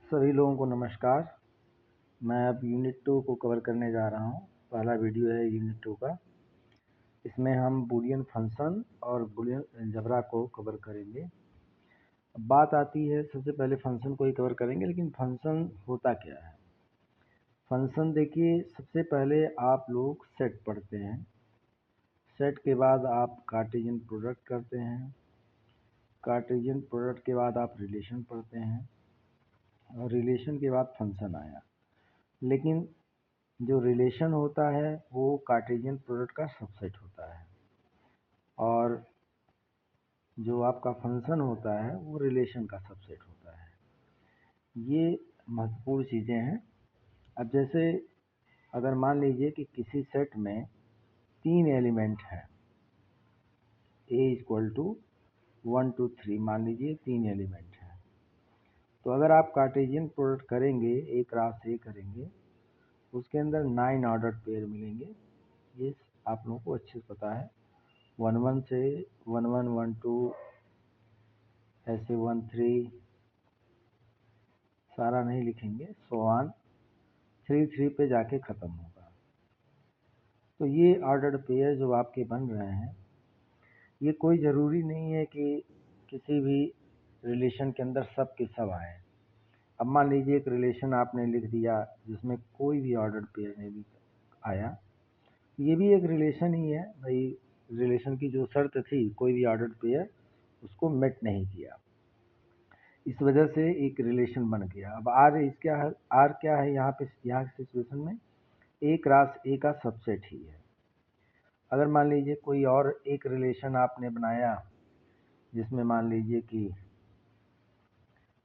सभी लोगों को नमस्कार। मैं अब यूनिट 2 को कवर करने जा रहा हूँ। पहला वीडियो है यूनिट 2 का। इसमें हम बूलियन फंक्शन और बूलियन अलजेब्रा को कवर करेंगे। अब बात आती है, सबसे पहले फंक्शन को ही कवर करेंगे, लेकिन फंक्शन होता क्या है। फंक्शन देखिए, सबसे पहले आप लोग सेट पढ़ते हैं। सेट के बाद आप कार्टेशियन प्रोडक्ट करते हैं। कार्टेशियन प्रोडक्ट के बाद आप रिलेशन पढ़ते हैं और रिलेशन के बाद फंक्शन आया। लेकिन जो रिलेशन होता है वो कार्टेशियन प्रोडक्ट का सबसेट होता है और जो आपका फंक्शन होता है वो रिलेशन का सबसेट होता है। ये महत्वपूर्ण चीज़ें हैं। अब जैसे अगर मान लीजिए कि किसी सेट में 3 एलिमेंट हैं, A = 1 2 3, मान लीजिए 3 एलिमेंट हैं, तो अगर आप कार्टेशियन प्रोडक्ट करेंगे, A क्रॉस A करेंगे, उसके अंदर 9 ऑर्डर पेयर मिलेंगे। ये आप लोगों को अच्छे से पता है। 1 1 से 1 1 1 2 ऐसे 1 3 सारा नहीं लिखेंगे, सो ऑन 3 3 पे जाके ख़त्म होगा। तो ये ऑर्डर्ड पेयर जो आपके बन रहे हैं, ये कोई ज़रूरी नहीं है कि किसी भी रिलेशन के अंदर सब के सब आए। अब मान लीजिए एक रिलेशन आपने लिख दिया जिसमें कोई भी ऑर्डर्ड पेयर नहीं आया, ये भी एक रिलेशन ही है भाई। रिलेशन की जो शर्त थी, कोई भी ऑर्डर्ड पेयर, उसको मेट नहीं किया, इस वजह से एक रिलेशन बन गया। अब आर क्या है यहाँ पे, यहाँ सिचुएशन में A क्रॉस A का सबसेट ही है। अगर मान लीजिए कोई और एक रिलेशन आपने बनाया जिसमें मान लीजिए कि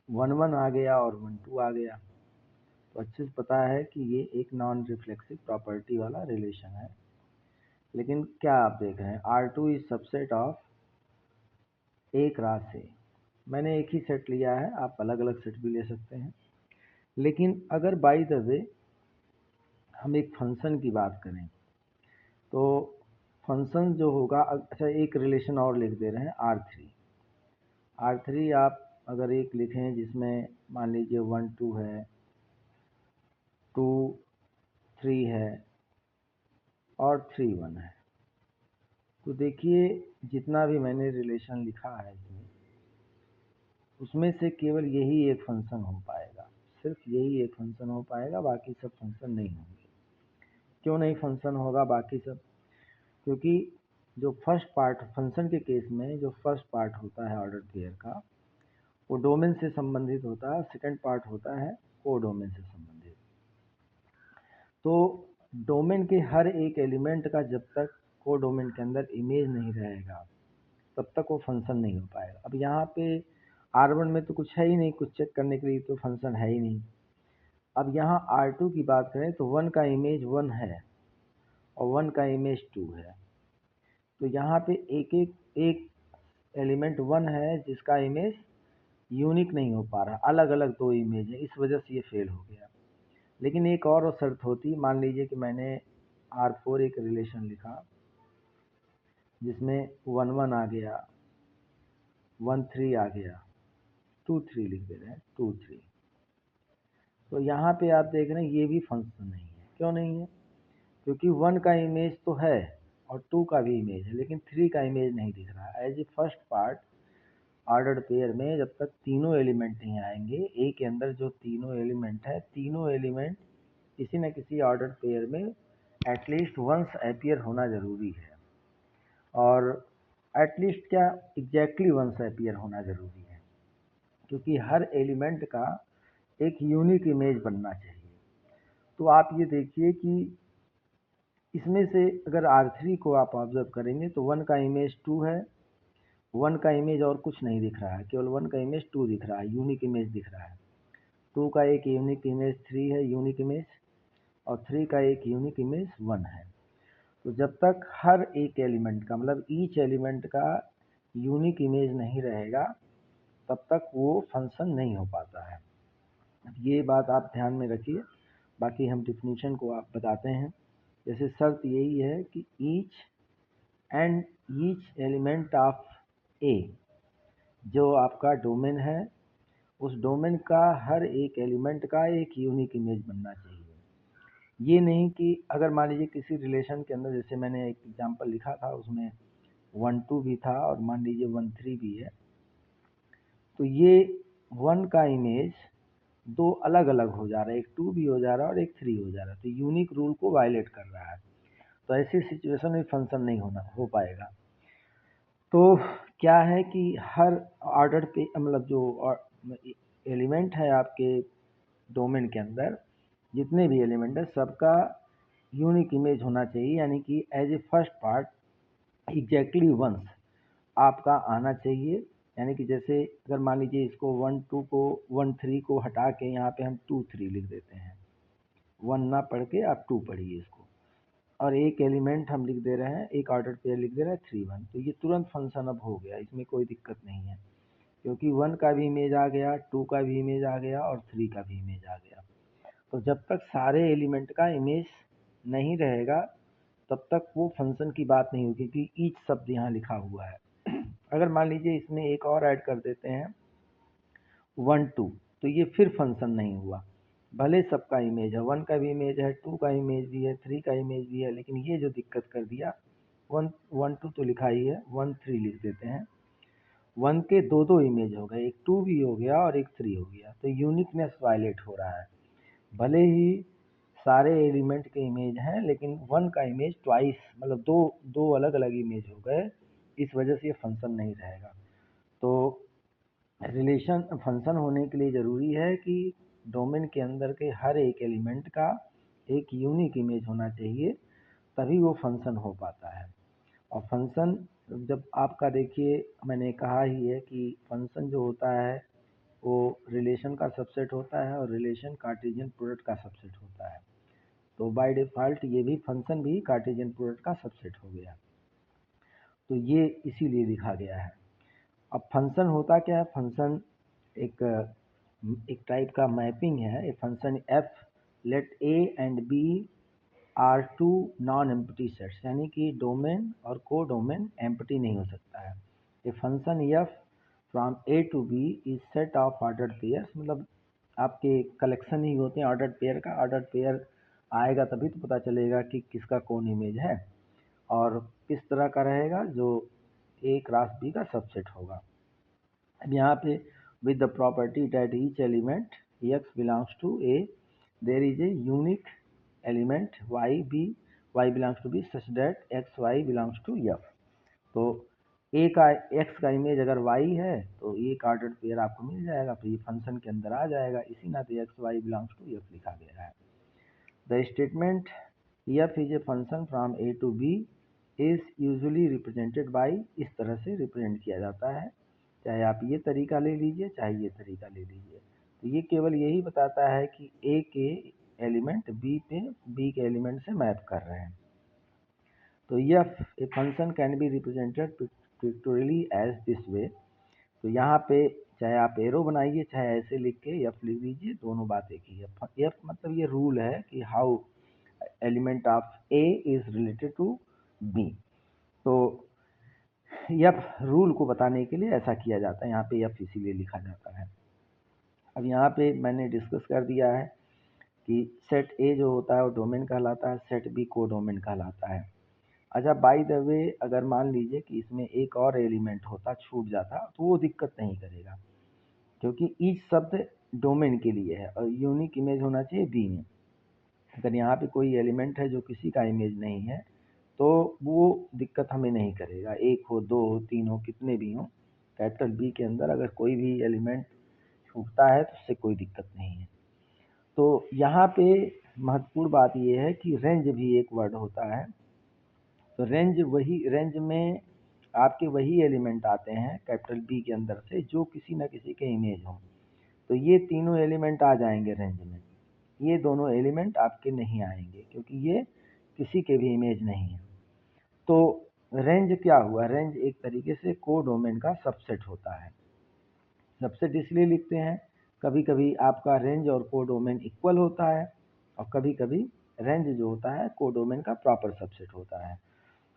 1 1 आ गया और 1 2 आ गया, तो अच्छे से पता है कि ये एक नॉन रिफ्लेक्सिव प्रॉपर्टी वाला रिलेशन है। लेकिन क्या आप देख रहे हैं, R2 is subset of A cross A। मैंने एक ही सेट लिया है, आप अलग अलग सेट भी ले सकते हैं। लेकिन अगर बाय द वे हम एक फंक्शन की बात करें तो फंक्शन जो होगा, अच्छा एक रिलेशन और लिख दे रहे हैं R3। R3 आप अगर एक लिखें जिसमें मान लीजिए 1 2 है, 2 3 है और 3 1 है, तो देखिए जितना भी मैंने रिलेशन लिखा है इसमें, उसमें से केवल यही एक फंक्शन हो पाएगा, सिर्फ यही एक फंक्शन हो पाएगा, बाकी सब फंक्शन नहीं होंगे। क्यों नहीं फंक्शन होगा बाकी सब? क्योंकि जो फर्स्ट पार्ट फंक्शन के केस में जो फर्स्ट पार्ट होता है ऑर्डर पेयर का, वो डोमेन से संबंधित होता है। सेकंड पार्ट होता है को डोमेन से संबंधित। तो डोमेन के हर एक एलिमेंट का जब तक को डोमेन के अंदर इमेज नहीं रहेगा तब तक वो फंक्शन नहीं हो पाएगा। अब यहाँ पे R1 में तो कुछ है ही नहीं, कुछ चेक करने के लिए तो फंक्शन है ही नहीं। अब यहाँ R2 की बात करें तो 1 का इमेज 1 है और 1 का इमेज 2 है, तो यहाँ पे एक एलिमेंट 1 है जिसका इमेज यूनिक नहीं हो पा रहा, अलग अलग 2 इमेज है, इस वजह से ये फेल हो गया। लेकिन एक और शर्त होती, मान लीजिए कि मैंने R4 एक रिलेशन लिखा जिसमें 1 1 आ गया, 1 3 आ गया, 2 3 लिख दे रहे हैं, 2 3, तो यहाँ पे आप देख रहे हैं ये भी फंक्शन नहीं है। क्यों नहीं है? क्योंकि 1 का इमेज तो है और 2 का भी इमेज है, लेकिन 3 का इमेज नहीं दिख रहा। As a first part ordered pair में जब तक तीनों एलिमेंट नहीं आएंगे, ए के अंदर जो तीनों एलिमेंट है, तीनों एलिमेंट किसी न किसी ऑर्डर्ड पेयर में एटलीस्ट वंस अपीयर होना ज़रूरी है। और एटलीस्ट क्या, एग्जैक्टली वंस अपीयर होना ज़रूरी है, क्योंकि हर एलिमेंट का एक यूनिक इमेज बनना चाहिए। तो आप ये देखिए कि इसमें से अगर R3 को आप ऑब्जर्व करेंगे तो 1 का इमेज 2 है, 1 का इमेज और कुछ नहीं दिख रहा है, केवल 1 का इमेज 2 दिख रहा है, यूनिक इमेज दिख रहा है। 2 का एक यूनिक इमेज 3 है, यूनिक इमेज, और 3 का एक यूनिक इमेज 1 है। तो जब तक हर एक एलिमेंट का, मतलब ईच एलिमेंट का यूनिक इमेज नहीं रहेगा तब तक वो फंक्शन नहीं हो पाता है। ये बात आप ध्यान में रखिए। बाकी हम डिफिनीशन को आप बताते हैं। जैसे शर्त यही है कि ईच एलिमेंट ऑफ ए, जो आपका डोमेन है, उस डोमेन का हर एक एलिमेंट का एक यूनिक इमेज बनना चाहिए। ये नहीं कि अगर मान लीजिए किसी रिलेशन के अंदर, जैसे मैंने एक एग्जांपल लिखा था उसमें 1 2 भी था और मान लीजिए 1 3 भी है, तो ये 1 का इमेज दो अलग अलग हो जा रहा है, एक 2 भी हो जा रहा है और एक 3 हो जा रहा है, तो यूनिक रूल को वायलेट कर रहा है। तो ऐसी सिचुएशन में फंक्शन नहीं हो पाएगा। तो क्या है कि हर ऑर्डर पे मतलब जो एलिमेंट है आपके डोमेन के अंदर, जितने भी एलिमेंट है सबका यूनिक इमेज होना चाहिए, यानी कि as a first part exactly once आपका आना चाहिए। यानी कि जैसे अगर मान लीजिए इसको 1 2 को 1 3 को हटा के यहाँ पे हम 2 3 लिख देते हैं, 1 ना पढ़ के आप 2 पढ़िए इसको, और एक एलिमेंट हम लिख दे रहे हैं, एक ऑर्डर पेयर लिख दे रहे हैं 3 1, तो ये तुरंत फंक्शन अब हो गया, इसमें कोई दिक्कत नहीं है, क्योंकि 1 का भी इमेज आ गया, 2 का भी इमेज आ गया और 3 का भी इमेज आ गया। तो जब तक सारे एलिमेंट का इमेज नहीं रहेगा तब तक वो फंक्शन की बात नहीं होगी, क्योंकि ईच शब्द यहाँ लिखा हुआ है। अगर मान लीजिए इसमें एक और ऐड कर देते हैं 1 2, तो ये फिर फंक्शन नहीं हुआ। भले सबका इमेज है, 1 का भी इमेज है, 2 का इमेज भी है, 3 का इमेज भी है, लेकिन ये जो दिक्कत कर दिया 1 1 2 तो लिखा ही है, 1 3 लिख देते हैं, 1 के दो दो इमेज हो गए, एक 2 भी हो गया और एक 3 हो गया, तो यूनिकनेस वायलेट हो रहा है। भले ही सारे एलिमेंट के इमेज हैं, लेकिन 1 का इमेज ट्वाइस मतलब दो दो अलग अलग इमेज हो गए, इस वजह से ये फंक्शन नहीं रहेगा। तो रिलेशन फंक्शन होने के लिए ज़रूरी है कि डोमेन के अंदर के हर एक एलिमेंट का एक यूनिक इमेज होना चाहिए, तभी वो फंक्शन हो पाता है। और फंक्शन जब आपका, देखिए मैंने कहा ही है कि फंक्शन जो होता है वो रिलेशन का सबसेट होता है और रिलेशन कार्टेशियन प्रोडक्ट का सबसेट होता है। तो बाय डिफ़ॉल्ट ये भी फंक्शन भी कार्टेशियन प्रोडक्ट का सबसेट हो गया, तो ये इसीलिए लिखा गया है। अब फंक्शन होता क्या है, फंक्शन एक टाइप का मैपिंग है। A function f let A and B are two non empty sets, यानी कि डोमेन और को डोमेन एम्प्टी नहीं हो सकता है। A function f from A to B is set of ordered pairs, मतलब आपके कलेक्शन ही होते हैं ऑर्डर्ड पेयर का। ऑर्डर्ड पेयर आएगा तभी तो पता चलेगा कि किसका कौन इमेज है और किस तरह का रहेगा, जो ए क्रॉस बी का सबसेट होगा। अब यहाँ पे with the property that each element x belongs to A, there is a unique element y belongs to B such that x y belongs to F। तो A का x का image अगर y है तो एक ऑर्डर्ड पेयर आपको मिल जाएगा, तो ये फंक्शन के अंदर आ जाएगा, इसी नाते x y belongs to F लिखा गया है। The statement f is a function from A to B is usually represented by, इस तरह से रिप्रेजेंट किया जाता है, चाहे आप ये तरीका ले लीजिए चाहे ये तरीका ले लीजिए। तो ये केवल यही बताता है कि ए के एलिमेंट बी पे बी के एलिमेंट से मैप कर रहे हैं। तो यह a function can be represented pictorially as this way. तो यहाँ पे चाहे आप एरो बनाइए चाहे ऐसे लिख के एफ लिख दीजिए, दोनों बात एक ही है। एफ मतलब ये रूल है कि how element of A is related to B. तो एफ रूल को बताने के लिए ऐसा किया जाता है, यहाँ पे एफ इसीलिए लिखा जाता है। अब यहाँ पे मैंने डिस्कस कर दिया है कि सेट ए जो होता है वो डोमेन कहलाता है, सेट बी को डोमेन कहलाता है। अच्छा, बाय द वे अगर मान लीजिए कि इसमें एक और एलिमेंट होता, छूट जाता, तो वो दिक्कत नहीं करेगा, क्योंकि ईच शब्द डोमेन के लिए है और यूनिक इमेज होना चाहिए बी में। अगर यहाँ पे कोई एलिमेंट है जो किसी का इमेज नहीं है तो वो दिक्कत हमें नहीं करेगा, एक हो, दो हो, तीन हो, कितने भी हों, कैपिटल बी के अंदर अगर कोई भी एलिमेंट छूटता है तो उससे कोई दिक्कत नहीं है। तो यहाँ पे महत्वपूर्ण बात ये है कि रेंज भी एक वर्ड होता है। तो रेंज में आपके वही एलिमेंट आते हैं कैपिटल बी के अंदर से जो किसी न किसी के इमेज हों। तो ये तीनों एलिमेंट आ जाएंगे रेंज में, ये दोनों एलिमेंट आपके नहीं आएंगे क्योंकि ये किसी के भी इमेज नहीं है। तो रेंज क्या हुआ, रेंज एक तरीके से को डोमेन का सबसेट होता है। सबसेट इसलिए लिखते हैं, कभी कभी आपका रेंज और को डोमेन इक्वल होता है और कभी कभी रेंज जो होता है को डोमेन का प्रॉपर सबसेट होता है।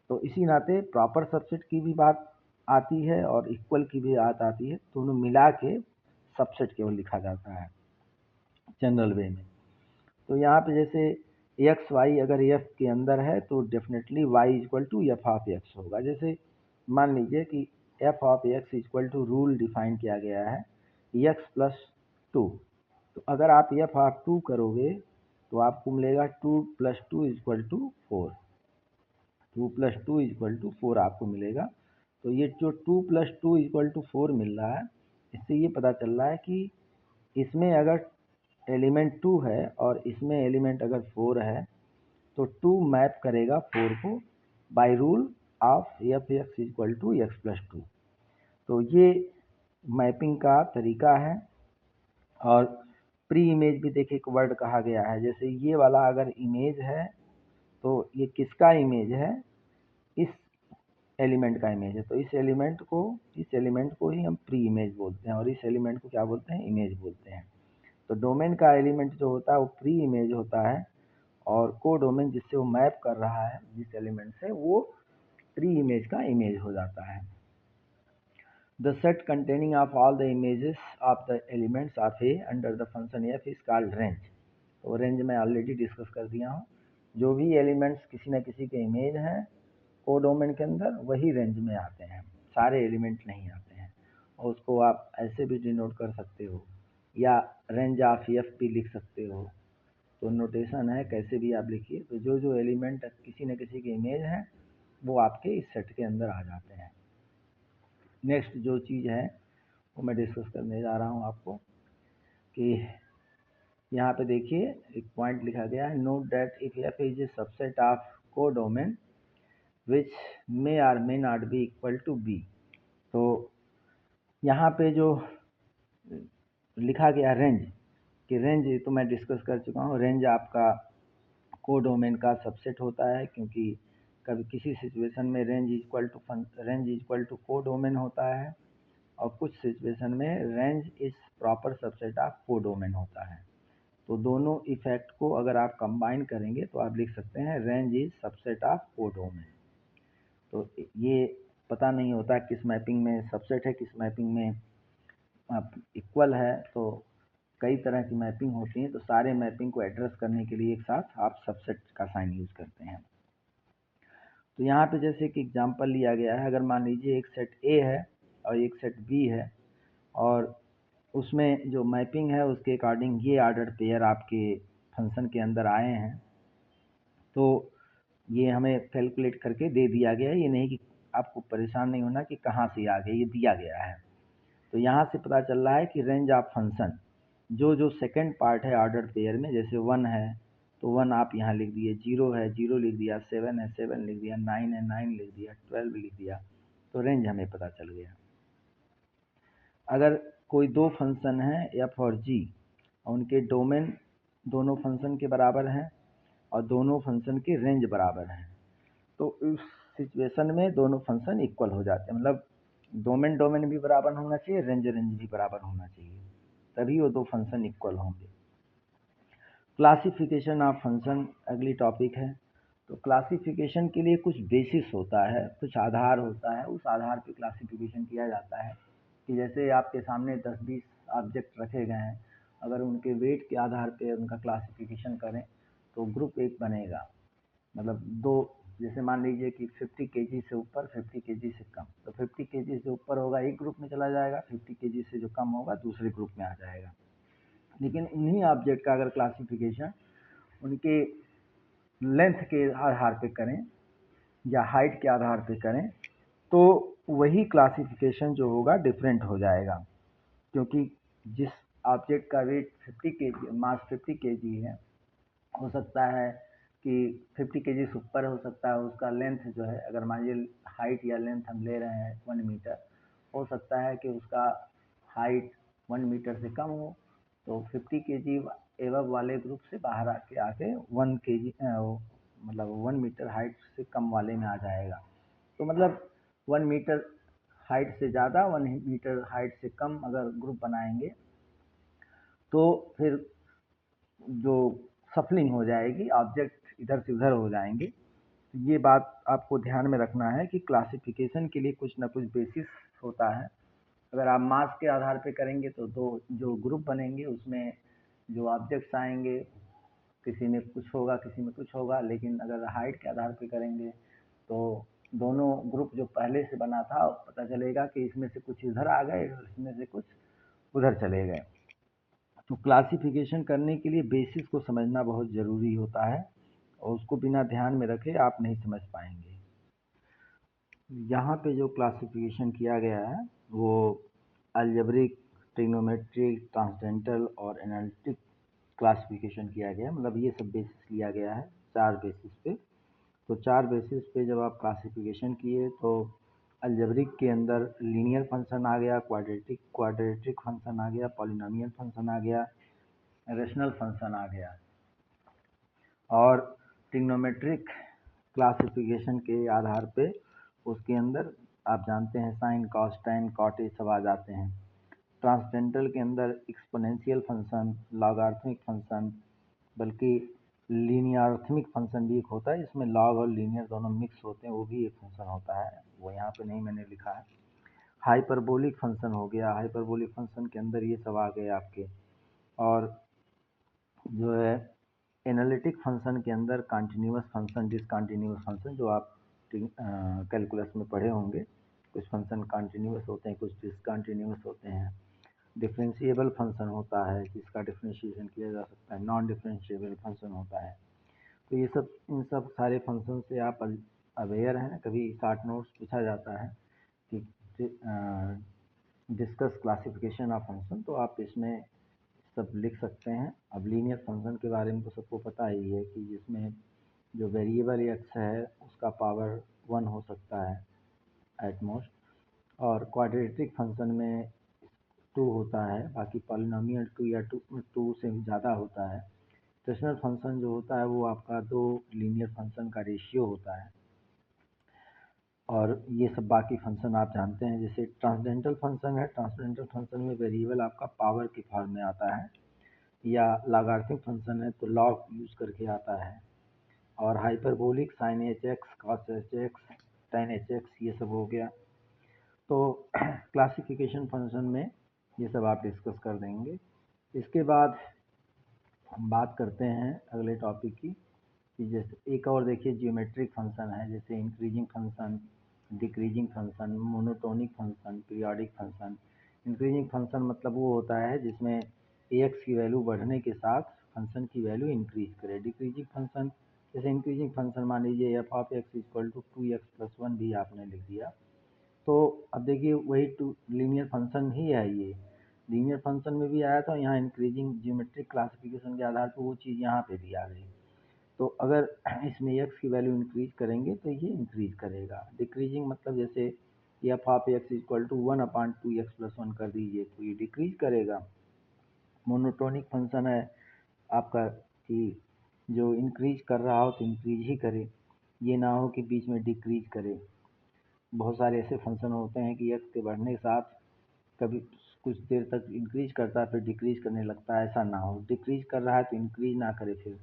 तो इसी नाते प्रॉपर सबसेट की भी बात आती है और इक्वल की भी बात आती है, दोनों मिला के सबसेट केवल लिखा जाता है जनरल वे में। तो यहाँ पे जैसे एक्स वाई अगर एफ के अंदर है तो definitely y equal to f of x होगा। जैसे मान लीजिए कि f of x equal to rule define किया गया है एक्स प्लस टू, तो अगर आप एफ ऑफ टू करोगे तो आपको मिलेगा 2 + 2 = 4, 2 + 2 = 4 आपको मिलेगा। तो ये जो 2 + 2 = 4 मिल रहा है, इससे ये पता चल रहा है कि इसमें अगर एलिमेंट 2 है और इसमें एलिमेंट अगर 4 है तो 2 मैप करेगा 4 को by rule of f x equal to x plus 2। तो ये मैपिंग का तरीका है। और प्री इमेज भी देखिए एक वर्ड कहा गया है। जैसे ये वाला अगर इमेज है तो ये किसका इमेज है, इस एलिमेंट का इमेज है। तो इस एलिमेंट को ही हम प्री इमेज बोलते हैं और इस एलिमेंट को क्या बोलते हैं, इमेज बोलते हैं। तो डोमेन का एलिमेंट जो होता है वो प्री इमेज होता है और को डोमेन जिससे वो मैप कर रहा है जिस एलिमेंट से, वो प्री इमेज का इमेज हो जाता है। The set containing of all the images of the elements of A under the function f is called range। तो रेंज में ऑलरेडी डिस्कस कर दिया हूँ। जो भी एलिमेंट्स किसी न किसी के इमेज हैं को डोमेन के अंदर, वही रेंज में आते हैं, सारे एलिमेंट नहीं आते हैं। और उसको आप ऐसे भी डिनोट कर सकते हो या रेंज ऑफ एफ भी लिख सकते हो। तो नोटेशन है, कैसे भी आप लिखिए। तो जो जो एलिमेंट किसी न किसी के इमेज हैं वो आपके इस सेट के अंदर आ जाते हैं। नेक्स्ट जो चीज़ है वो मैं डिस्कस करने जा रहा हूँ आपको कि यहाँ पे देखिए एक पॉइंट लिखा गया है, note that if F is a subset of codomain which may or may not be equal to B. तो यहाँ पे जो लिखा गया रेंज कि रेंज तो मैं डिस्कस कर चुका हूँ। रेंज आपका को डोमेन का सबसेट होता है, क्योंकि कभी किसी सिचुएशन में रेंज इक्वल टू को डोमेन होता है और कुछ सिचुएशन में range is proper subset of को डोमेन होता है। तो दोनों इफेक्ट को अगर आप कंबाइन करेंगे तो आप लिख सकते हैं रेंज इज सबसेट ऑफ को डोमेन। तो ये पता नहीं होता किस मैपिंग में सबसेट है, किस मैपिंग में इक्वल है। तो कई तरह की मैपिंग होती हैं, तो सारे मैपिंग को एड्रेस करने के लिए एक साथ आप सबसेट का साइन यूज करते हैं। तो यहाँ पे जैसे कि एग्जांपल लिया गया है, अगर मान लीजिए एक सेट ए है और एक सेट बी है और उसमें जो मैपिंग है उसके अकॉर्डिंग ये ऑर्डर पेयर आपके फंक्शन के अंदर आए हैं, तो ये हमें कैलकुलेट करके दे दिया गया है। ये नहीं कि आपको परेशान नहीं होना कि कहाँ से आ गया, ये दिया गया है। तो यहाँ से पता चल रहा है कि रेंज ऑफ फंक्शन जो सेकंड पार्ट है ऑर्डर पेयर में, जैसे 1 है तो 1 आप यहाँ लिख दिए, 0 है 0 लिख दिया, 7 है 7 लिख दिया, 9 है 9 लिख दिया, 12 लिख दिया, तो रेंज हमें पता चल गया। अगर कोई दो फंक्शन है एफ और जी और उनके डोमेन दोनों फंक्शन के बराबर हैं और दोनों फंक्शन की रेंज बराबर है, तो इस सिचुएशन में दोनों फंक्शन इक्वल हो जाते हैं। मतलब डोमेन भी बराबर होना चाहिए, रेंज भी बराबर होना चाहिए, तभी वो दो फंक्शन इक्वल होंगे। क्लासिफिकेशन ऑफ फंक्शन अगली टॉपिक है। तो क्लासिफिकेशन के लिए कुछ बेसिस होता है, कुछ आधार होता है, उस आधार पे क्लासिफिकेशन किया जाता है। कि जैसे आपके सामने 10-20 ऑब्जेक्ट रखे गए हैं, अगर उनके वेट के आधार पे उनका क्लासिफिकेशन करें तो ग्रुप एक बनेगा। मतलब दो, जैसे मान लीजिए कि 50 केजी से ऊपर 50 केजी से कम, तो 50 केजी से ऊपर होगा एक ग्रुप में चला जाएगा, 50 केजी से जो कम होगा दूसरे ग्रुप में आ जाएगा। लेकिन उन्हीं ऑब्जेक्ट का अगर क्लासिफिकेशन उनके लेंथ के आधार पे करें या हाइट के आधार पे करें तो वही क्लासिफिकेशन जो होगा डिफरेंट हो जाएगा। क्योंकि जिस ऑब्जेक्ट का वेट 50 केजी, मास 50 केजी है, हो सकता है कि 50 केजी से ऊपर हो सकता है उसका लेंथ जो है, अगर मान लीजिए हाइट या लेंथ हम ले रहे हैं 1 मीटर, हो सकता है कि उसका हाइट 1 मीटर से कम हो, तो 50 केजी एवब वाले ग्रुप से बाहर आके 1 केजी मतलब 1 मीटर हाइट से कम वाले में आ जाएगा। तो मतलब 1 मीटर हाइट से ज़्यादा 1 मीटर हाइट से कम अगर ग्रुप बनाएंगे तो फिर जो सफलिंग हो जाएगी, ऑब्जेक्ट इधर से उधर हो जाएंगे। तो ये बात आपको ध्यान में रखना है कि क्लासिफिकेशन के लिए कुछ ना कुछ बेसिस होता है। अगर आप मास के आधार पे करेंगे तो दो जो ग्रुप बनेंगे उसमें जो ऑब्जेक्ट्स आएंगे किसी में कुछ होगा किसी में कुछ होगा, लेकिन अगर हाइट के आधार पे करेंगे तो दोनों ग्रुप जो पहले से बना था पता चलेगा कि इसमें से कुछ इधर आ गए और इसमें से कुछ उधर चले गए। तो क्लासिफिकेशन करने के लिए बेसिस को समझना बहुत ज़रूरी होता है और उसको बिना ध्यान में रखे आप नहीं समझ पाएंगे। यहाँ पे जो क्लासिफिकेशन किया गया है वो अलजेब्रिक, ट्रिग्नोमेट्रिक, ट्रांसेंडेंटल और एनालिटिक क्लासिफिकेशन किया गया है। मतलब ये सब बेसिस लिया गया है 4 बेसिस पे। तो 4 बेसिस पे जब आप क्लासिफिकेशन किए तो अलजेब्रिक के अंदर लीनियर फंक्शन आ गया, क्वाड्रेटिक फंक्शन आ गया, पॉलिनोमियल फंक्शन आ गया, रेशनल फंक्शन आ गया। और ट्रिग्नोमेट्रिक क्लासिफिकेशन के आधार पे उसके अंदर आप जानते हैं साइन, कॉस, टैन, कॉट ये सब आ जाते हैं। ट्रांसेंडेंटल के अंदर एक्सपोनेंशियल फंक्शन, लॉगरिथमिक फंक्शन, बल्कि लीनियरिथमिक फंक्शन भी एक होता है जिसमें लॉग और लीनियर दोनों मिक्स होते हैं, वो भी एक फंक्शन होता है, वो यहाँ पे नहीं मैंने लिखा है। हाइपरबोलिक फंक्शन हो गया, हाइपरबोलिक फंक्शन के अंदर ये सब आ गए आपके। और जो है एनालिटिक फंक्शन के अंदर कंटिन्यूअस फंक्शन, डिसकंटिन्यूअस फंक्शन, जो आप कैलकुलस में पढ़े होंगे, कुछ फंक्शन कंटिन्यूअस होते हैं कुछ डिसकंटिन्यूअस होते हैं। डिफरेंशिएबल फंक्शन होता है जिसका डिफरेंशिएशन किया जा सकता है, नॉन डिफरेंशिएबल फंक्शन होता है। तो ये सब इन सब सारे फंक्शन से आप अवेयर हैं। कभी शॉर्ट नोट्स पूछा जाता है कि डिस्कस क्लासिफिकेशन ऑफ फंक्शन, तो आप इसमें सब लिख सकते हैं। अब लीनियर फंक्शन के बारे में तो सबको पता ही है कि जिसमें जो वेरिएबल एक्स है उसका पावर 1 हो सकता है एट मोस्ट, और क्वाड्रेटिक फंक्शन में 2 होता है, बाकी पॉलिनोमियल 2 या 2 से ज़्यादा होता है। रेशनल फंक्शन जो होता है वो आपका 2 लीनियर फंक्शन का रेशियो होता है। और ये सब बाकी फंक्शन आप जानते हैं। जैसे ट्रांसेंडेंटल फंक्शन है, ट्रांसेंडेंटल फंक्शन में वेरिएबल आपका पावर के फॉर्म में आता है, या लॉगरिथमिक फंक्शन है तो लॉग यूज़ करके आता है। और hyperbolic sine h x, cos h x, tan h x, ये सब हो गया। तो क्लासिफिकेशन फंक्शन में ये सब आप डिस्कस कर देंगे। इसके बाद हम बात करते हैं अगले टॉपिक की, कि जैसे एक और देखिए जियोमेट्रिक फंक्शन है, जैसे increasing function, decreasing function, monotonic function, periodic function. Increasing function मतलब वो होता है जिसमें एक्स की वैल्यू बढ़ने के साथ फंक्शन की वैल्यू इंक्रीज करे। डिक्रीजिंग फंक्शन, जैसे इंक्रीजिंग फंक्शन मान लीजिए f of x equal to 2x+1 भी आपने लिख दिया, तो अब देखिए वही टू लीनियर फंक्शन ही है। ये लीनियर फंक्शन में भी आया था, यहाँ इंक्रीजिंग जियोमेट्रिक क्लासिफिकेशन के आधार पर वो चीज़ यहाँ पे भी आ गई। तो अगर इसमें एक्स की वैल्यू इंक्रीज करेंगे तो ये इंक्रीज करेगा। डिक्रीजिंग मतलब जैसे f of x equal to 1/2x+1 कर दीजिए तो ये डिक्रीज करेगा। मोनोटोनिक फंक्शन है आपका कि जो इंक्रीज कर रहा हो तो इंक्रीज ही करे, ये ना हो कि बीच में डिक्रीज करे। बहुत सारे ऐसे फंक्शन होते हैं कि एक्स के बढ़ने के साथ कभी कुछ देर तक इंक्रीज करता है फिर डिक्रीज करने लगता है, ऐसा ना हो। डिक्रीज कर रहा है तो इंक्रीज ना करे। फिर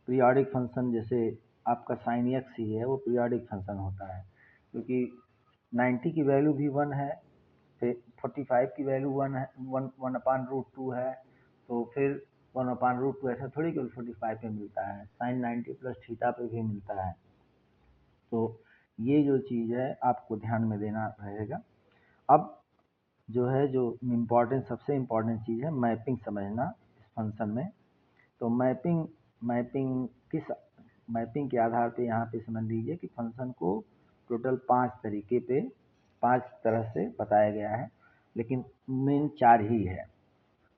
पीरियोडिक फंक्शन जैसे आपका साइन एक्स ही है, वो पीरियोडिक फंक्शन होता है, क्योंकि 90 की वैल्यू भी 1 है, फिर 45 की वैल्यू 1 है, 1/√2 है, तो फिर 1/√2 ऐसा थोड़ी कि 45 पे मिलता है, साइन 90 प्लस थीटा पे भी मिलता है। तो ये जो चीज़ है आपको ध्यान में देना रहेगा। अब जो है जो सबसे इम्पॉर्टेंट चीज़ है मैपिंग समझना इस फंक्शन में। तो मैपिंग के आधार पे यहाँ पे समझ लीजिए कि फंक्शन को टोटल 5 तरह से बताया गया है, लेकिन मेन 4 ही है।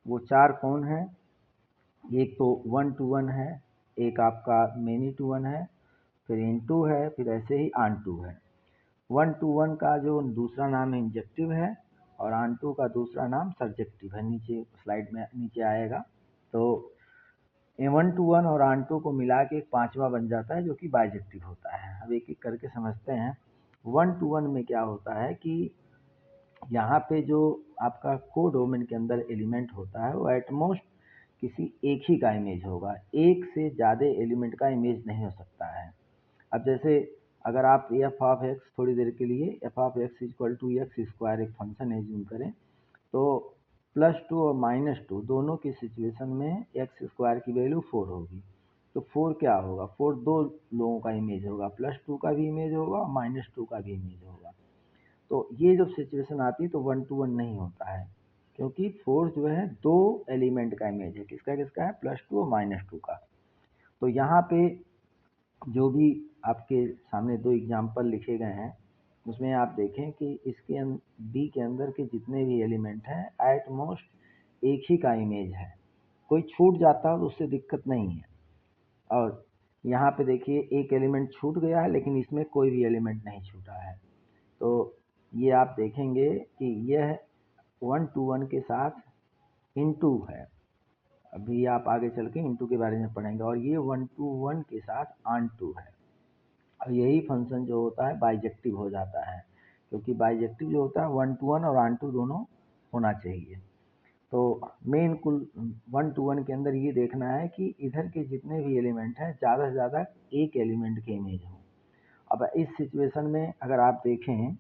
वो 4 कौन है? एक तो 1 to 1 है, एक आपका मेनी टू 1 है, फिर इनटू है, फिर ऐसे ही ऑन टू है। 1 to 1 का जो दूसरा नाम इंजेक्टिव है और ऑन टू का दूसरा नाम सब्जेक्टिव है, नीचे स्लाइड में नीचे आएगा। तो 1 to 1 और ऑन टू को मिला के एक 5वां बन जाता है जो कि बाइजेक्टिव होता है। अब एक एक करके समझते हैं। 1 to 1 में क्या होता है कि यहाँ पे जो आपका कोडोमेन के अंदर एलिमेंट होता है वो एटमोस्ट किसी एक ही का इमेज होगा, एक से ज़्यादा एलिमेंट का इमेज नहीं हो सकता है। अब जैसे अगर आप एफ ऑफ एक्स थोड़ी देर के लिए f of x equal to x square एक फंक्शन एज्यूम करें, तो +2 और -2 दोनों की सिचुएशन में एक्स स्क्वायर की वैल्यू 4 होगी। तो 4 क्या होगा, 4 दो लोगों का इमेज होगा, +2 का भी इमेज होगा और -2 का भी इमेज होगा। तो ये जब सिचुएशन आती है तो 1 to 1 नहीं होता है, क्योंकि 4 जो है दो एलिमेंट का इमेज है, किसका किसका है, +2 और -2 का। तो यहाँ पे जो भी आपके सामने दो एग्जाम्पल लिखे गए हैं उसमें आप देखें कि इसके बी के अंदर के जितने भी एलिमेंट हैं एट मोस्ट एक ही का इमेज है, कोई छूट जाता है तो उससे दिक्कत नहीं है। और यहाँ पे देखिए एक एलिमेंट छूट गया है लेकिन इसमें कोई भी एलिमेंट नहीं छूटा है। तो ये आप देखेंगे कि यह 1 to 1 के साथ इनटू है, अभी आप आगे चल के इनटू के बारे में पढ़ेंगे, और ये 1 to 1 के साथ ऑन टू है। और यही फंक्शन जो होता है बाइजेक्टिव हो जाता है, क्योंकि बाइजेक्टिव जो होता है 1 to 1 और ऑन टू दोनों होना चाहिए। तो मेन कुल 1 to 1 के अंदर ये देखना है कि इधर के जितने भी एलिमेंट हैं ज़्यादा से ज़्यादा एक एलिमेंट के इमेज हो। अब इस सिचुएशन में अगर आप देखें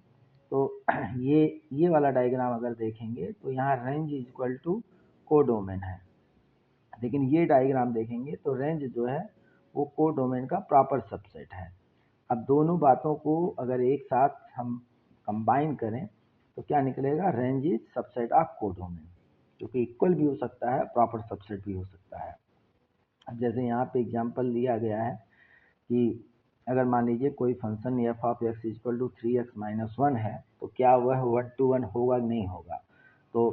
तो ये वाला डायग्राम अगर देखेंगे तो यहाँ रेंज इक्वल टू कोडोमेन है, लेकिन ये डायग्राम देखेंगे तो रेंज जो है वो कोडोमेन का प्रॉपर सबसेट है। अब दोनों बातों को अगर एक साथ हम कंबाइन करें तो क्या निकलेगा, range is subset of codomain, जो कि इक्वल भी हो सकता है, प्रॉपर सबसेट भी हो सकता है। अब जैसे यहाँ पे एग्जांपल दिया गया है कि अगर मान लीजिए कोई function f of x equal to 3x-1 है, तो क्या वह 1 to 1 होगा, नहीं होगा। तो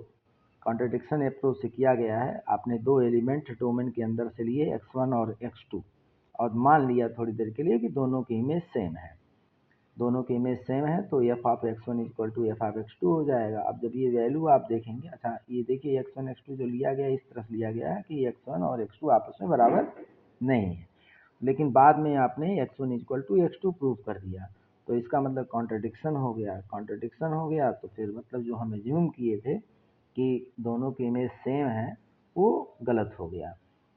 कॉन्ट्रडिक्शन अप्रोच से किया गया है, आपने दो एलिमेंट डोमेन के अंदर से लिए x1 और x2 और मान लिया थोड़ी देर के लिए कि दोनों की इमेज सेम है, दोनों की इमेज सेम है, तो f of x1 equal to f of x2 हो जाएगा। अब जब ये वैल्यू आप देखेंगे, अच्छा ये देखिए x1 x2 जो लिया गया इस तरफ लिया गया है कि x1 और x2 आपस में बराबर नहीं है, लेकिन बाद में आपने x1 equal to x2 prove कर दिया, तो इसका मतलब कॉन्ट्रडिक्शन हो गया। कॉन्ट्रडिक्शन हो गया तो फिर मतलब जो हम एज्यूम किए थे कि दोनों की इमेज सेम है वो गलत हो गया,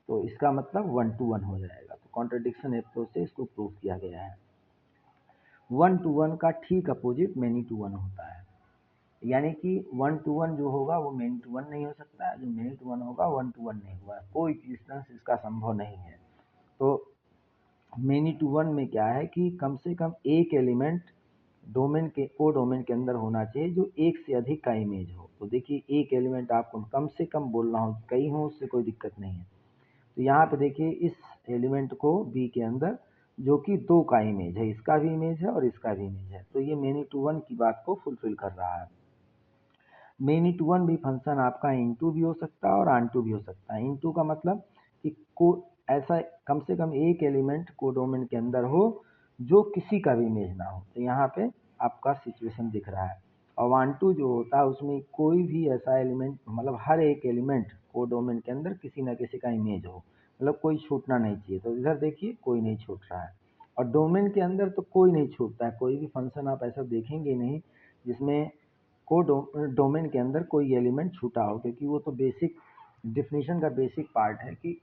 तो इसका मतलब 1 to 1 हो जाएगा। तो कॉन्ट्रडिक्शन अप्रोच से इसको प्रूव किया गया है। 1 to 1 का ठीक अपोजिट मेनी टू 1 होता है, यानी कि 1 to 1 जो होगा वो मेनी टू 1 नहीं हो सकता है, जो मेनी टू 1 होगा 1 to 1 नहीं होगा, कोई डिस्टेंस इसका संभव नहीं है। तो मेनी टू 1 में क्या है कि कम से कम एक एलिमेंट डोमेन के कोडोमेन के अंदर होना चाहिए जो एक से अधिक का इमेज हो। तो देखिए एक एलिमेंट आपको कम से कम बोलना हो, कई हो उससे कोई दिक्कत नहीं है। तो यहाँ पे देखिए इस एलिमेंट को बी के अंदर जो कि दो का इमेज है, इसका भी इमेज है और इसका भी इमेज है, तो ये मेनी टू 1 की बात को फुलफिल कर रहा है। मेनी टू 1 भी फंक्शन आपका इनटू भी हो सकता है और ऑनटू भी हो सकता है। इनटू का मतलब कि को ऐसा कम से कम एक एलिमेंट कोडोमेन के अंदर हो जो किसी का भी इमेज ना हो, तो यहाँ पे आपका सिचुएशन दिख रहा है। और ऑनटू जो होता है उसमें कोई भी ऐसा एलिमेंट, मतलब हर एक एलिमेंट कोडोमेन के अंदर किसी न किसी का इमेज हो, मतलब कोई छूटना नहीं चाहिए। तो इधर देखिए कोई नहीं छूट रहा है, और डोमेन के अंदर तो कोई नहीं छूटता है, कोई भी फंक्शन आप ऐसा देखेंगे नहीं जिसमें को डोमेन के अंदर कोई एलिमेंट छूटा हो, क्योंकि वो तो बेसिक डिफिनीशन का बेसिक पार्ट है कि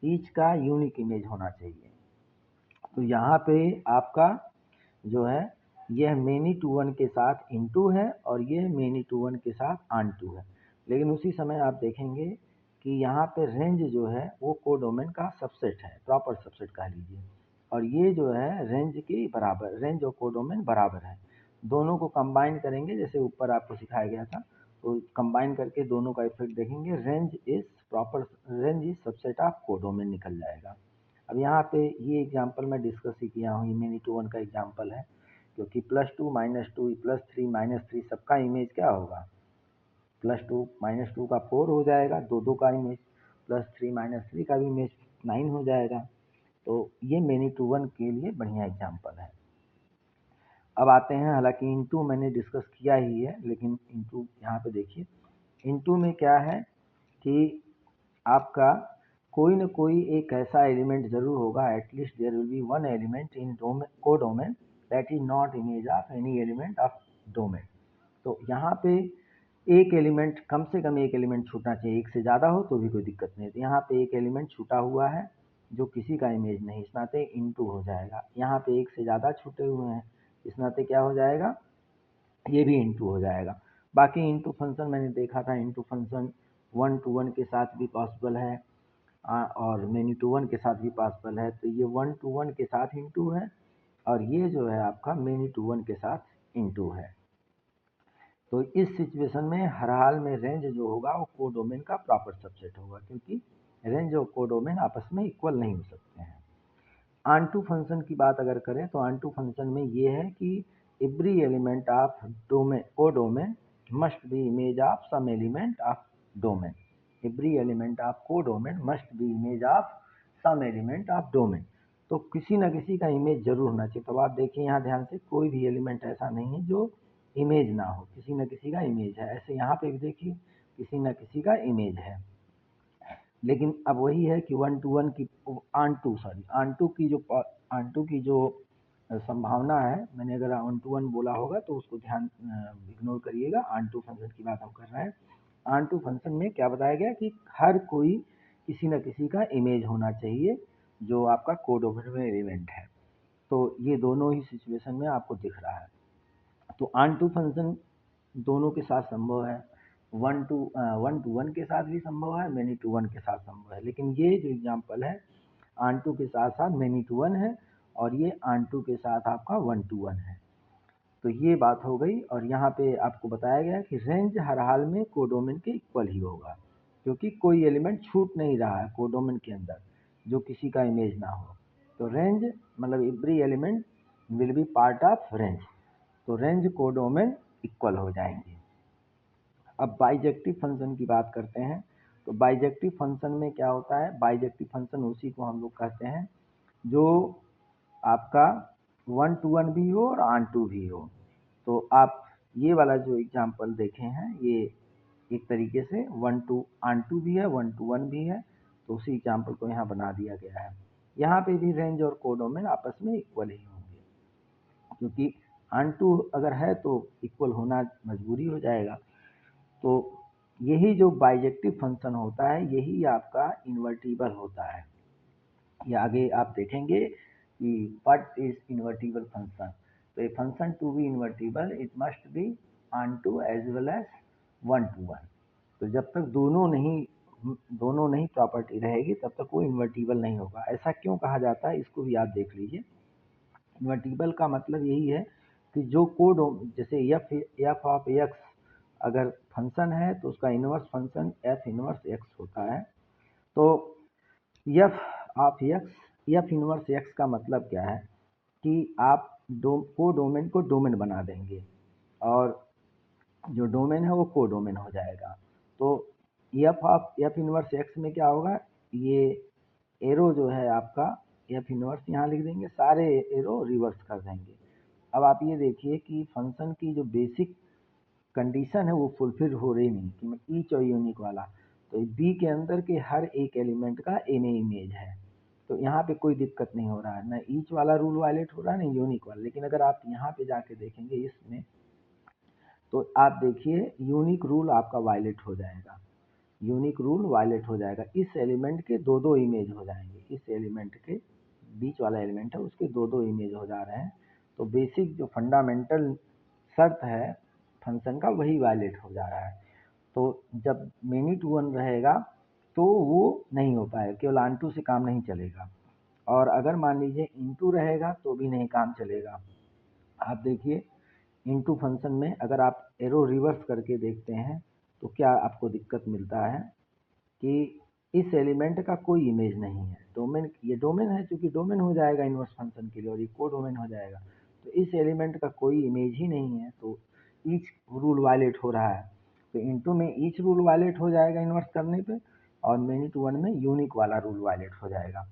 ईच का यूनिक इमेज होना चाहिए। तो यहाँ पे आपका जो है यह मेनी टू 1 के साथ इनटू है और ये मेनी टू 1 के साथ ऑनटू है, लेकिन उसी समय आप देखेंगे कि यहाँ पे रेंज जो है वो कोडोमेन का सबसेट है, प्रॉपर सबसेट कह लीजिए, और ये जो है रेंज के बराबर, रेंज और कोडोमेन बराबर है। दोनों को कंबाइन करेंगे जैसे ऊपर आपको सिखाया गया था, तो कंबाइन करके दोनों का इफेक्ट देखेंगे, range is subset of codomain निकल जाएगा। अब यहाँ पे ये एग्जांपल मैं डिस्कस ही किया हूँ, ये मेनी टू 1 का एग्जांपल है, क्योंकि +2 -2 +3 -3 सबका इमेज क्या होगा, +2 -2 का 4 हो जाएगा, दो का इमेज, +3 -3 का भी इमेज 9 हो जाएगा। तो ये मेनी टू 1 के लिए बढ़िया एग्जांपल है। अब आते हैं, हालांकि इनटू मैंने डिस्कस किया ही है, लेकिन इनटू यहाँ पे देखिए, इनटू में क्या है कि आपका कोई न कोई एक ऐसा एलिमेंट जरूर होगा, at least there will be one element in codomain that is not image of any element of domain. तो यहाँ पे एक एलिमेंट, कम से कम एक एलिमेंट छूटना चाहिए, एक से ज़्यादा हो तो भी कोई दिक्कत नहीं। तो यहाँ पे एक एलिमेंट छूटा हुआ है, जो किसी का इमेज नहीं, इस नाते इनटू हो जाएगा। यहाँ पे एक से ज़्यादा छूटे हुए हैं, इस नाते क्या हो जाएगा, ये भी इनटू हो जाएगा। बाकी इनटू फंक्शन मैंने देखा था, इनटू फंक्शन 1 to 1 के साथ भी पॉसिबल है और मेनी टू 1 के साथ भी पॉसिबल है। तो ये 1 to 1 के साथ इनटू है और ये जो है आपका मेनी टू 1 के साथ इनटू है। तो इस सिचुएशन में हर हाल में रेंज जो होगा वो कोडोमेन का प्रॉपर सबसेट होगा, क्योंकि रेंज और कोडोमेन आपस में इक्वल नहीं हो सकते हैं। ऑनटू फंक्शन की बात अगर करें तो ऑनटू फंक्शन में ये है कि every element of domain codomain must be image of some element of domain. Every element of codomain must be image of some element of domain. तो किसी न किसी का इमेज जरूर होना चाहिए। तो आप देखिए यहाँ ध्यान से, कोई भी एलिमेंट ऐसा नहीं है जो इमेज ना हो, किसी न किसी का इमेज है। ऐसे यहाँ पे भी देखिए किसी न किसी का इमेज है। लेकिन अब वही है कि 1 to 1 की आंटू की जो संभावना है, मैंने अगर 1 to 1 बोला होगा तो उसको ध्यान इग्नोर करिएगा। आंटू फंक्शन की बात हम कर रहे हैं। आंटू फंक्शन में क्या बताया गया कि हर कोई किसी न किसी का इमेज होना चाहिए जो आपका कोडोमेन में एलिमेंट है। तो ये दोनों ही सिचुएशन में आपको दिख रहा है। तो आंटू फंक्शन दोनों के साथ संभव है, 1 to 1 के साथ भी संभव है, मेनी टू 1 के साथ संभव है। लेकिन ये जो एग्जांपल है ऑनटू के साथ साथ मेनी टू 1 है और ये ऑनटू के साथ आपका 1 to 1 है। तो ये बात हो गई। और यहाँ पे आपको बताया गया कि रेंज हर हाल में कोडोमेन के इक्वल ही होगा, क्योंकि कोई एलिमेंट छूट नहीं रहा है कोडोमेन के अंदर जो किसी का इमेज ना हो। तो रेंज मतलब every element will be part of range. तो रेंज कोडोमेन इक्वल हो जाएंगे। अब बाइजेक्टिव फंक्शन की बात करते हैं। तो बाइजेक्टिव फंक्शन में क्या होता है, बाइजेक्टिव फंक्शन उसी को हम लोग कहते हैं जो आपका 1 to 1 भी हो और ऑन टू भी हो। तो आप ये वाला जो एग्जांपल देखे हैं, ये एक तरीके से 1 to ऑन टू भी है, 1 to 1 भी है। तो उसी एग्जांपल को यहाँ बना दिया गया है। यहाँ पे भी रेंज और कोडोमेन आपस में इक्वल ही होंगे, क्योंकि ऑन टू अगर है तो इक्वल होना मजबूरी हो जाएगा। तो यही जो बाइजेक्टिव फंक्शन होता है यही आपका इन्वर्टिबल होता है। ये आगे आप देखेंगे कि व्हाट इज इन्वर्टिबल फंक्शन। तो a function to be invertible it must be onto as well as 1 to 1। तो जब तक दोनों नहीं प्रॉपर्टी रहेगी तब तक वो इन्वर्टिबल नहीं होगा। ऐसा क्यों कहा जाता है इसको भी आप देख लीजिए। इन्वर्टिबल का मतलब यही है कि जो कोड जैसे एफ ऑफ एक्स अगर फंक्शन है तो उसका inverse function F inverse x होता है। तो f of x F inverse x का मतलब क्या है कि आप कोडोमेन को डोमेन बना देंगे और जो डोमेन है वो कोडोमेन हो जाएगा। तो एफ इनवर्स एक्स में क्या होगा, ये एरो जो है आपका एफ इनवर्स यहाँ लिख देंगे, सारे एरो रिवर्स कर देंगे। अब आप ये देखिए कि फंक्शन की जो बेसिक कंडीशन है वो फुलफिल हो रही नहीं कि ईच और यूनिक वाला। तो बी के अंदर के हर एक एलिमेंट का एन इमेज है। तो यहाँ पे कोई दिक्कत नहीं हो रहा है, ना ईच वाला रूल वायलेट हो रहा है, ना यूनिक वाला। लेकिन अगर आप यहाँ पे जाके देखेंगे इसमें, तो आप देखिए यूनिक रूल आपका वायलेट हो जाएगा, यूनिक रूल वायलेट हो जाएगा। इस एलिमेंट के दो दो इमेज हो जाएंगे, इस एलिमेंट के बीच वाला एलिमेंट है उसके दो दो इमेज हो जा रहे हैं। तो बेसिक जो फंडामेंटल शर्त है फंक्शन का वही वायलेट हो जा रहा है। तो जब मेनी टू 1 रहेगा तो वो नहीं हो पाएगा, केवल ऑन टू से काम नहीं चलेगा। और अगर मान लीजिए इनटू रहेगा तो भी नहीं काम चलेगा। आप देखिए इनटू फंक्शन में अगर आप एरो रिवर्स करके देखते हैं तो क्या आपको दिक्कत मिलता है कि इस एलिमेंट का कोई इमेज नहीं है। डोमेन, ये डोमेन है, चूंकि डोमेन हो जाएगा इनवर्स फंक्शन के लिए और ये को डोमेन हो जाएगा। तो इस एलिमेंट का कोई इमेज ही नहीं है, तो ईच रूल वायलेट हो रहा है। तो इनटू में ईच रूल वायलेट हो जाएगा इन्वर्स करने पे, और मेनी टू 1 में यूनिक वाला रूल वायलेट हो जाएगा।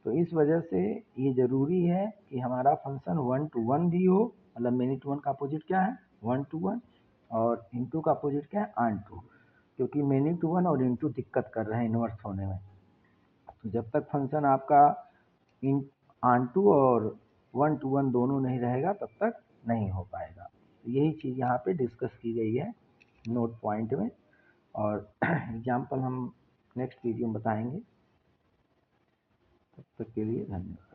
तो इस वजह से ये ज़रूरी है कि हमारा फंक्शन 1 to 1 भी हो, मतलब मेनी टू 1 का अपोजिट क्या है 1 to 1, और इनटू का अपोजिट क्या है ऑन टू, क्योंकि मेनी टू 1 और इनटू दिक्कत कर रहे हैं इन्वर्स होने में। तो जब तक फंक्शन आपका इन ऑन टू और 1 to 1 दोनों नहीं रहेगा तब तक नहीं हो पाएगा। तो यही चीज़ यहाँ पे डिस्कस की गई है नोट पॉइंट में, और एग्जाम्पल हम नेक्स्ट वीडियो में बताएंगे। तब तक के लिए धन्यवाद।